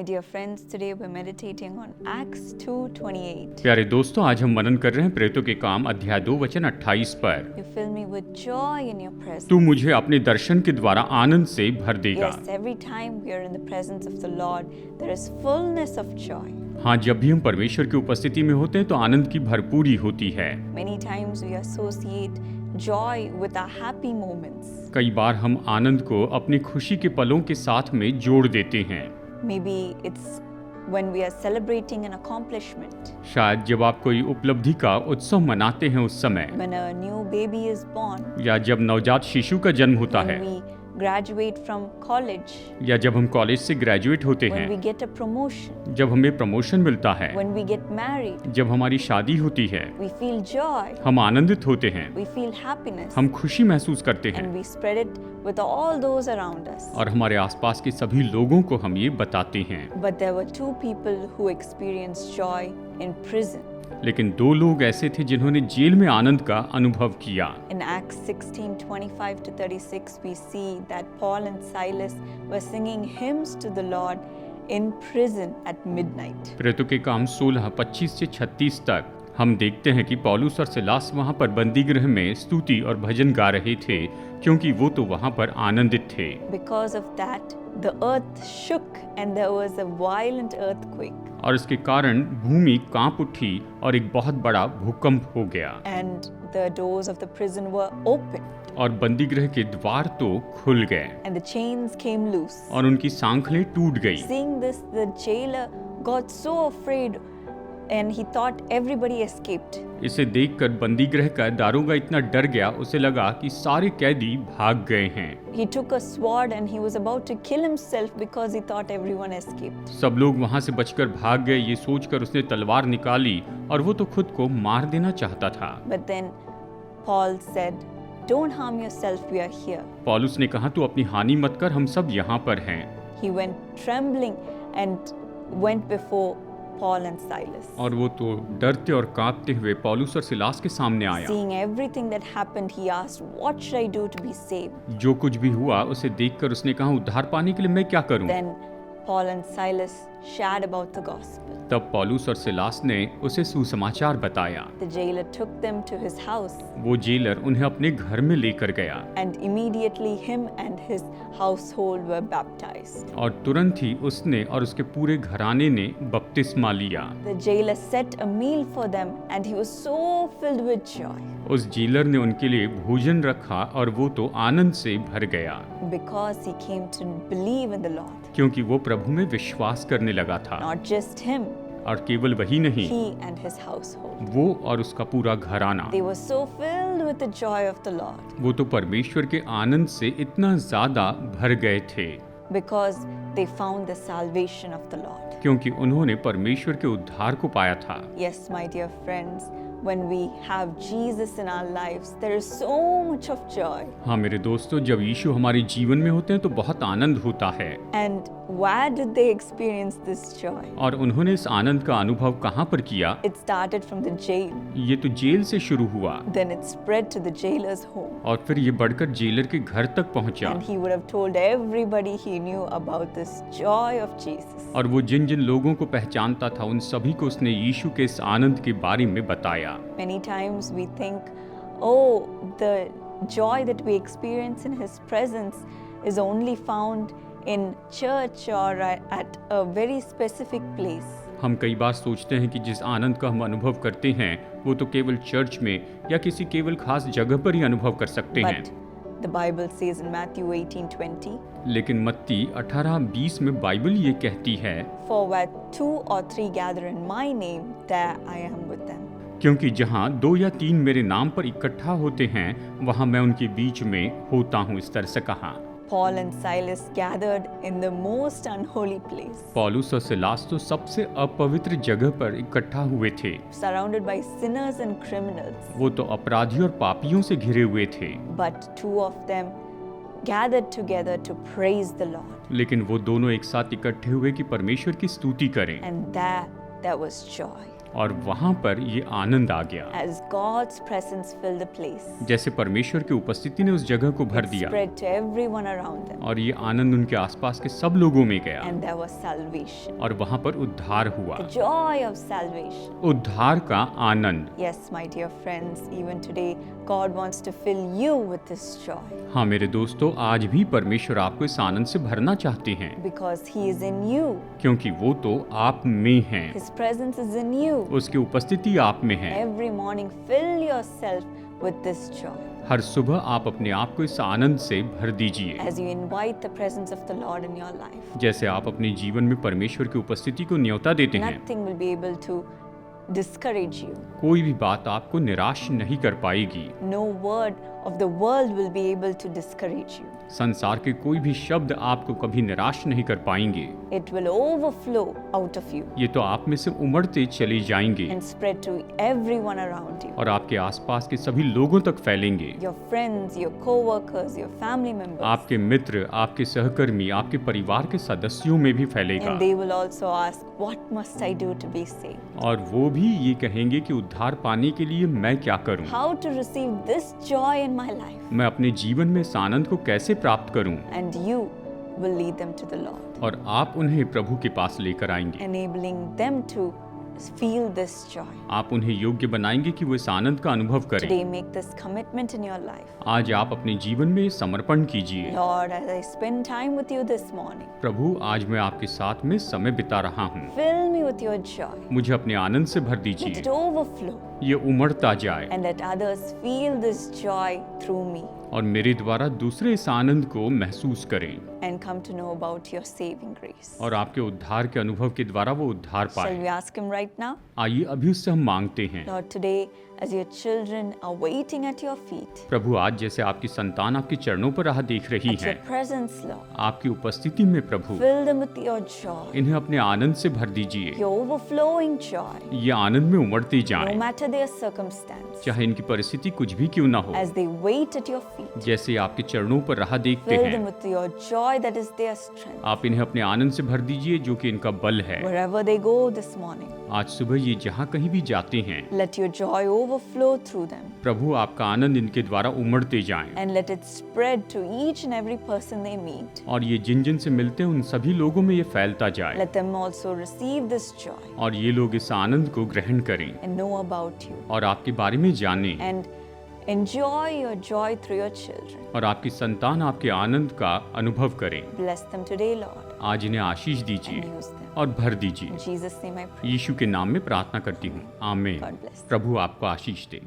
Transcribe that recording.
My dear friends, today we're meditating on Acts 2:28. प्यारे दोस्तों, आज हम मनन कर रहे हैं प्रेरितों के काम अध्याय 2 वचन 28 पर। You fill me with joy in your presence. तू मुझे अपने दर्शन के द्वारा आनंद से भर देगा। Yes, every time we are in the presence of the Lord, there is fullness of joy. हाँ, जब भी हम परमेश्वर की उपस्थिति में होते हैं तो आनंद की भरपूरी होती है। Many times we associate joy with our happy moments. कई बार हम आनंद को अपनी खुशी के पलों के साथ में जोड़ देते हैं। Maybe it's when we are celebrating an accomplishment. शायद जब आप कोई उपलब्धि का उत्सव मनाते हैं उस समय, When a new baby is born. या जब नवजात शिशु का जन्म होता When है, we graduate from college. या जब हम कॉलेज से ग्रेजुएट होते When we हैं, get a promotion. जब हमें प्रमोशन मिलता है, When we get married. जब हमारी शादी होती है, We feel joy. हम आनंदित होते हैं, We feel happiness. हम खुशी महसूस करते हैं And we spread it with all those around us. और हमारे आसपास के सभी लोगों को हम ये बताते हैं। But there were two people who experienced joy in prison. लेकिन दो लोग ऐसे थे जिन्होंने जेल में आनंद का अनुभव किया। In Acts 16:25-36, we see that Paul and Silas were singing hymns to the Lord in prison at midnight. प्रेरितों के काम 16:25 से 36 तक हम देखते हैं कि पौलुस और सिलास वहां पर बंदी गृह में स्तुति और भजन गा रहे थे, क्योंकि वो तो वहां पर आनंदित थे। Because of that, the earth shook and there was a violent earthquake. और इसके कारण भूमि कांप उठी और एक बहुत बड़ा भूकंप हो गया And the doors of the prison were open. और बंदी गृह के द्वार तो खुल गए And the chains came loose. और उनकी सांखलें टूट गई। Seeing this, the jailer got so afraid and he thought everybody escaped. इसे देखकर बंदी गृह का दारोगा इतना डर गया, उसे लगा कि सारे कैदी भाग गए हैं। He took a sword and he was about to kill himself because he thought everyone escaped. सब लोग वहां से बचकर भाग गए, ये सोचकर उसने तलवार निकाली और वो तो खुद को मार देना चाहता था। But then Paul said, "Don't harm yourself, we are here." पौलुस ने कहा, तू अपनी हानि मत कर, हम सब यहाँ पर हैं। He went trembling and went before Paul and Silas. और वो तो डरते और कांपते हुए पौलुस और सिलास के सामने आया। Seeing everything that happened, he asked, "What should I do to be saved?" जो कुछ भी हुआ उसे देखकर उसने कहा, उद्धार पाने के लिए मैं क्या करूं? Then Paul and Silas shared about the gospel. तब पौलुस और सिलास ने उसे सुसमाचार बताया। The jailer took them to his house. वो जेलर उन्हें अपने घर में लेकर गया And immediately him and his household were baptized. और तुरंत ही उसने और उसके पूरे घराने ने बपतिस्मा लिया। The jailer set a meal for them and he was so filled with joy उस जेलर ने उनके लिए भोजन रखा और वो तो आनंद से भर गया, because he came to believe in the Lord. क्योंकि वो प्रभु में विश्वास करने लगा था। Not just him, और केवल वही नहीं, he and his household. वो और उसका पूरा घराना, They were so filled with the joy of the Lord वो तो परमेश्वर के आनंद से इतना ज्यादा भर गए थे, because they found the salvation of the Lord. क्योंकि उन्होंने परमेश्वर के उद्धार को पाया था। Yes, my dear friends, when we have Jesus in our lives, there is so much of joy. हाँ मेरे दोस्तों, जब यीशु हमारे जीवन में होते हैं तो बहुत आनंद होता है। And where did they experience this joy? और उन्होंने इस आनंद का अनुभव कहाँ पर किया? It started from the jail. ये तो जेल से शुरू हुआ Then it spread to the jailer's home. और फिर ये बढ़कर जेलर के घर तक पहुंचा। And he would have told everybody he knew about this joy of Jesus. और वो जिन जिन लोगों को पहचानता था उन सभी को उसने यीशु के इस आनंद के बारे में बताया। Many times we think, oh, the joy that we experience in his presence is only found in church or at a very specific place. हम कई बार सोचते हैं कि जिस आनंद का हम अनुभव करते हैं वो तो केवल चर्च में या किसी केवल खास जगह पर ही अनुभव कर सकते हैं। But the Bible says in Matthew 18:20, लेकिन मत्ती 18:20 में बाइबल ये कहती है, "For where 2 or 3 gather in my name, there I am with them." क्योंकि जहाँ 2 या 3 मेरे नाम पर इकट्ठा होते हैं वहाँ मैं उनके बीच में होता हूँ, इस तरह से कहा। Paul and Silas gathered in the most unholy place, पौलुस और सिलास तो सबसे अपवित्र जगह पर इकट्ठा हुए थे। surrounded by sinners and criminals. वो तो अपराधी और पापियों से घिरे हुए थे, But 2 of them gathered together to praise the Lord. लेकिन वो दोनों एक साथ इकट्ठे हुए कि परमेश्वर की स्तुति करें And there was joy. और वहाँ पर ये आनंद आ गया, as God's presence filled the place. जैसे परमेश्वर की उपस्थिति ने उस जगह को भर It दिया spread to everyone around them, और ये आनंद उनके आसपास के सब लोगों में गया and there was salvation. और वहाँ पर उद्धार हुआ, The joy of salvation. उद्धार का आनंद। Yes, my dear friends, even today, God wants to fill you with this joy हाँ मेरे दोस्तों, आज भी परमेश्वर आपको इस आनंद से भरना चाहते हैं, because He is in you. क्योंकि वो तो आप में हैं, His presence is in you. उसकी उपस्थिति आप में है। Every morning, fill yourself with this joy हर सुबह आप अपने आप को इस आनंद से भर दीजिए, as you invite the presence of the Lord in your life. जैसे आप अपने जीवन में परमेश्वर की उपस्थिति को न्योता देते हैं। Nothing will be able to discourage you. कोई भी बात आपको निराश नहीं कर पाएगी, No word of the world will be able to discourage you. संसार के कोई भी शब्द आपको कभी निराश नहीं कर पाएंगे, It will overflow out of you ये तो आप में से उमड़ते चले जाएंगे and spread to everyone around you. और आपके आसपास के सभी लोगों तक फैलेंगे। Your friends, your co-workers, your family members. आपके मित्र, आपके सहकर्मी, आपके परिवार के सदस्यों में भी फैलेगा And they will also ask, what must I do to be saved? और वो भी ये कहेंगे कि उद्धार पाने के लिए मैं क्या करूं, How to receive this joy in my life? मैं अपने जीवन में इस आनंद को कैसे प्राप्त करूं, And you will lead them to the Lord, और आप उन्हें प्रभु के पास लेकर आएंगे। enabling them to feel this joy. आप उन्हें योग्य बनाएंगे कि वो इस आनंद का अनुभव करें। Today, make this commitment in your life. आज आप अपने जीवन में समर्पण कीजिए। Lord, as I spend time with you this morning, प्रभु, आज मैं आपके साथ में समय बिता रहा हूँ, fill me with your joy. मुझे अपने आनंद से भर Let दीजिए, it overflow ये उमड़ता जाए and let others feel this joy through me और मेरे द्वारा दूसरे इस आनंद को महसूस करें and come to know about your saving grace. और आपके उद्धार के अनुभव के द्वारा वो उद्धार Shall पाए। we ask Him right now? आइए अभी उससे हम मांगते हैं। Lord, today, as your children are waiting at your feet, प्रभु, आज जैसे आपकी संतान आपके चरणों पर राह देख रही at है, your presence, Lord, आपकी उपस्थिति में प्रभु fill them with your joy, इन्हें अपने आनंद से भर दीजिए, your overflowing joy, ये आनंद में उमड़ते no जाएं, matter their circumstance, चाहे इनकी परिस्थिति कुछ भी क्यों ना हो। as they wait at your feet. जैसे आपके चरणों पर राह देखते Fill them हैं, with your joy that is their strength. आप इन्हें अपने आनंद से भर दीजिए जो कि इनका बल है। Wherever they go this morning, आज सुबह ये जहाँ कहीं भी जाते हैं, let your joy overflow through them प्रभु आपका आनंद इनके द्वारा उमड़ते जाएं and let it spread to each and every person they meet. और ये जिन जिन से मिलते हैं उन सभी लोगों में ये फैलता जाए Let them also receive this joy और ये लोग इस आनंद को ग्रहण करें and know about you और आपके बारे में जानें and enjoy your joy through your children. और आपकी संतान आपके आनंद का अनुभव करें। Bless them today, Lord, आज इन्हें आशीष and दीजिए use them. और भर दीजिए। In Jesus' name I pray. यीशु के नाम में प्रार्थना करती हूँ, आमीन। God bless. प्रभु आपको आशीष दे।